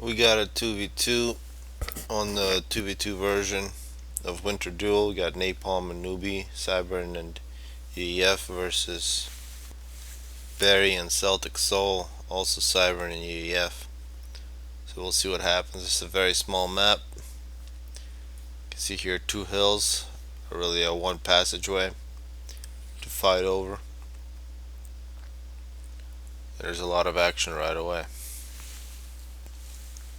We got a 2v2 on the 2v2 version of Winter Duel. We got Napalm and Newbie, Cybern and UEF versus Barry and Celtic Soul, also Cybern and UEF. So we'll see what happens. It's a very small map. You can see here two hills, or really a one passageway to fight over. There's a lot of action right away.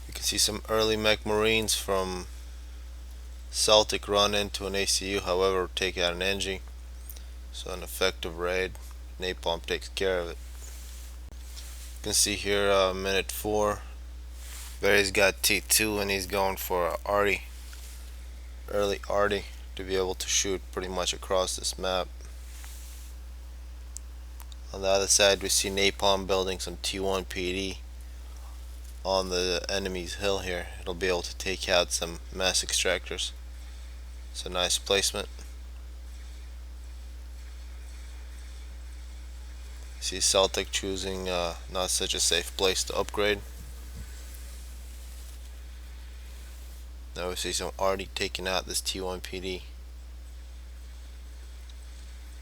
You can see some early mech marines from Celtic run into an ACU, however take out an NG. So an effective raid. Napalm takes care of it. You can see here minute 4. Barry's got T2 and he's going for a Arty. Early Arty to be able to shoot pretty much across this map. On the other side we see Napalm building some T1 PD on the enemy's hill here. It'll be able to take out some mass extractors. It's a nice placement. See Celtic choosing not such a safe place to upgrade. Now we see some Arty taking out this T1 PD.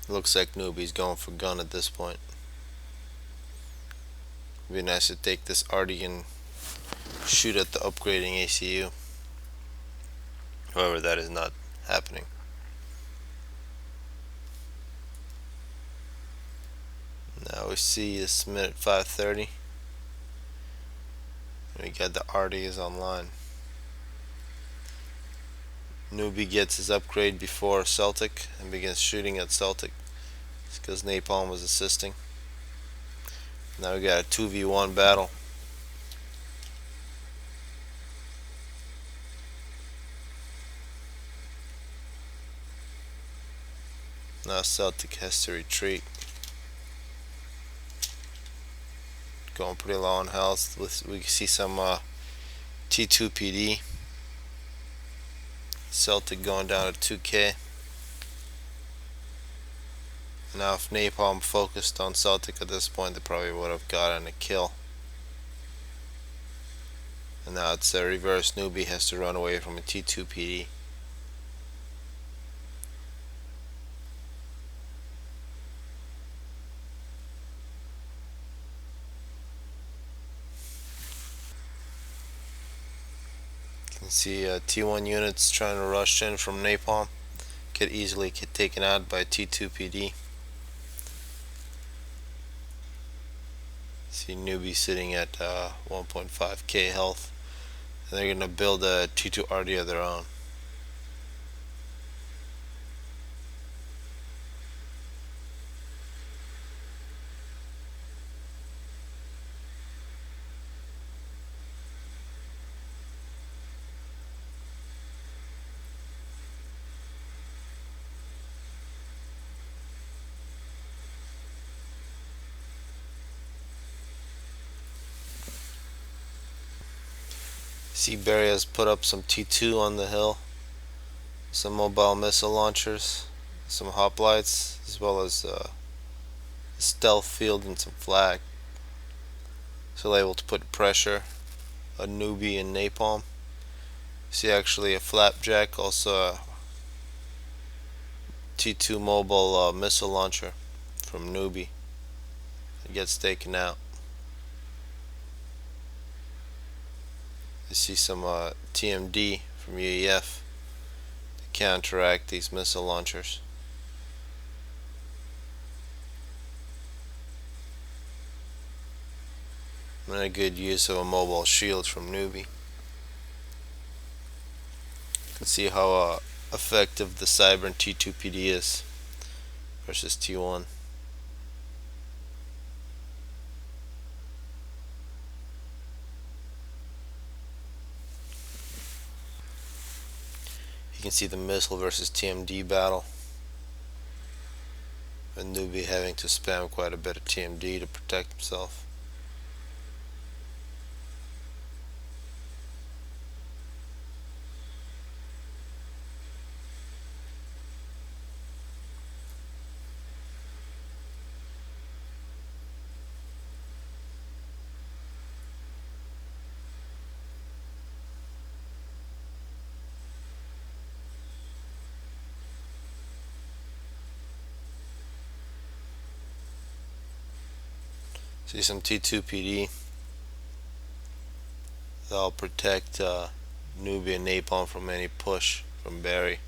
Looks like Newbie's going for gun at this point. It'd be nice to take this Arty and shoot at the upgrading ACU. However, that is not happening. Now we see this minute 5:30. We got the Arty is online. Newbie gets his upgrade before Celtic and begins shooting at Celtic. It's because Napalm was assisting. Now we got a 2v1 battle. Now Celtic has to retreat. Going pretty low on health. We can see some T2 PD. Celtic going down to 2k. Now if Napalm focused on Celtic at this point, they probably would have gotten a kill. And now it's a reverse. Newbie has to run away from a T2 PD. You can see T1 units trying to rush in from Napalm. Could easily get taken out by T2 PD. See Newbie sitting at 1.5k health. And they're going to build a T2 Arty of their own. See Barry has put up some T2 on the hill, some mobile missile launchers, some hoplites, as well as a stealth field and some flag. So they're able to put pressure on Newbie and Napalm. See actually a flapjack, also a T2 mobile missile launcher from Newbie. It gets taken out. You see some TMD from UEF to counteract these missile launchers. And a good use of a mobile shield from Newbie. You can see how effective the Cybern T2 PD is versus T1. You can see the missile versus TMD battle, and Newbie having to spam quite a bit of TMD to protect himself. See some T2 PD. That'll protect Newbie and Napalm from any push from Barry.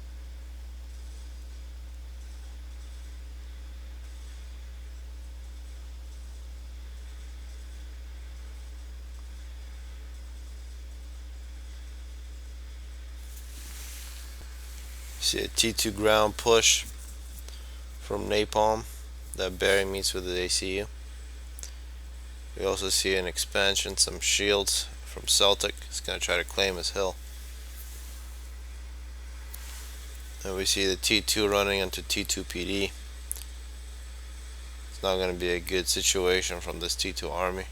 See a T2 ground push from Napalm that Barry meets with the ACU. We also see an expansion, some shields from Celtic. He's going to try to claim his hill. And we see the T2 running into T2 PD. It's not going to be a good situation from this T2 army.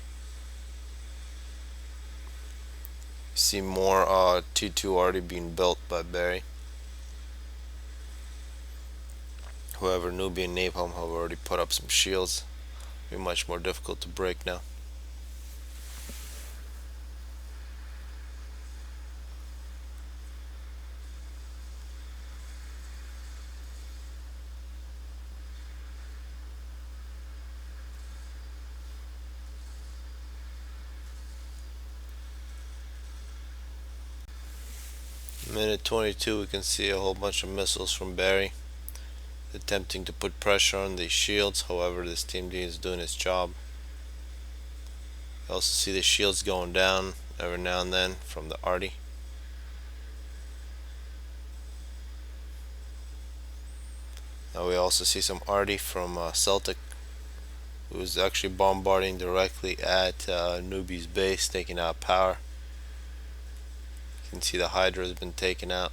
See more T2 already being built by Barry. However, Newbie and Napalm have already put up some shields. It'll be much more difficult to break now. Minute 22, we can see a whole bunch of missiles from Barry attempting to put pressure on these shields. However, this Team D is doing its job. You also see the shields going down every now and then from the Arty. Now we also see some Arty from Celtic, who's actually bombarding directly at Newbie's base, taking out power. You can see the Hydra has been taken out.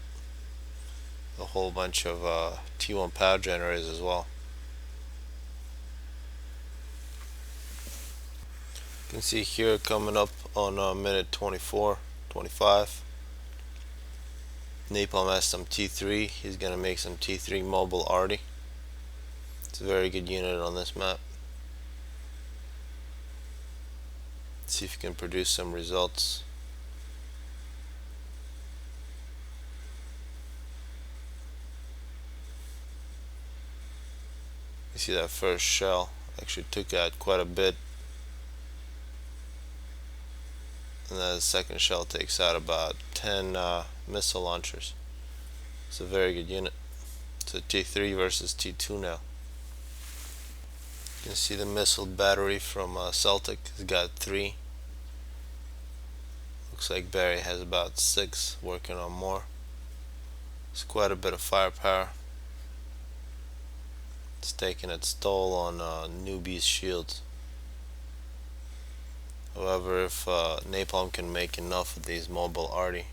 A whole bunch of T1 power generators as well. You can see here coming up on minute 24, 25. Napalm has some T3. He's going to make some T3 mobile Arty. It's a very good unit on this map. Let's see if you can produce some results. You see that first shell actually took out quite a bit, and then the second shell takes out about 10 missile launchers. It's a very good unit. So T3 versus T2 now. You can see the missile battery from Celtic has got 3. Looks like Barry has about 6, working on more. It's quite a bit of firepower. It's taking its toll on Newbie's shields. However, if Napalm can make enough of these mobile Arty,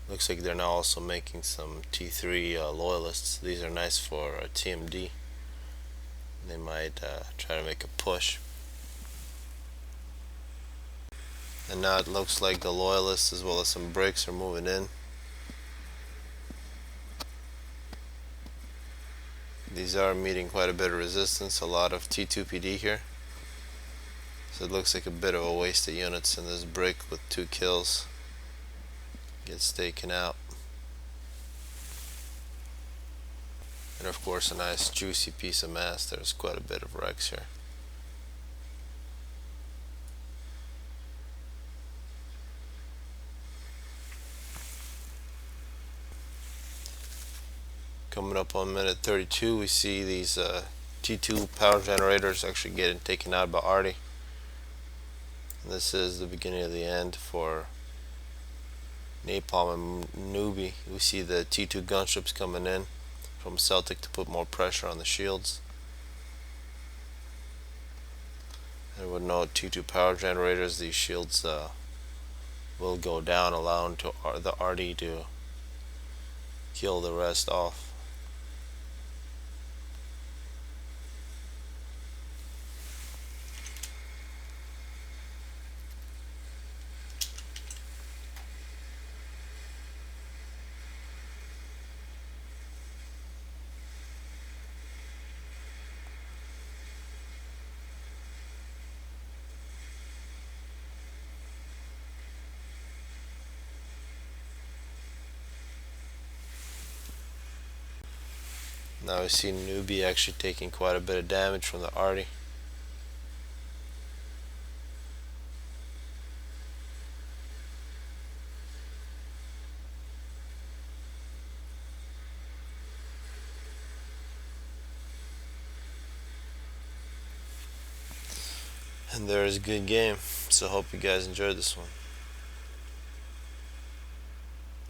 looks like they're now also making some T3 loyalists. These are nice for TMD. They might try to make a push. And now it looks like the loyalists as well as some bricks are moving in. These are meeting quite a bit of resistance, a lot of T2 PD here. So it looks like a bit of a waste of units, and this brick with 2 kills gets taken out. And of course a nice juicy piece of mass. There's quite a bit of wrecks here. Coming up on minute 32, we see these T2 power generators actually getting taken out by Arty. This is the beginning of the end for Napalm and Newbie. We see the T2 gunships coming in from Celtic to put more pressure on the shields. And with no T2 power generators, these shields will go down, allowing the Arty to kill the rest off. Now we see Newbie actually taking quite a bit of damage from the Arty. and there is a good game. So hope you guys enjoyed this one.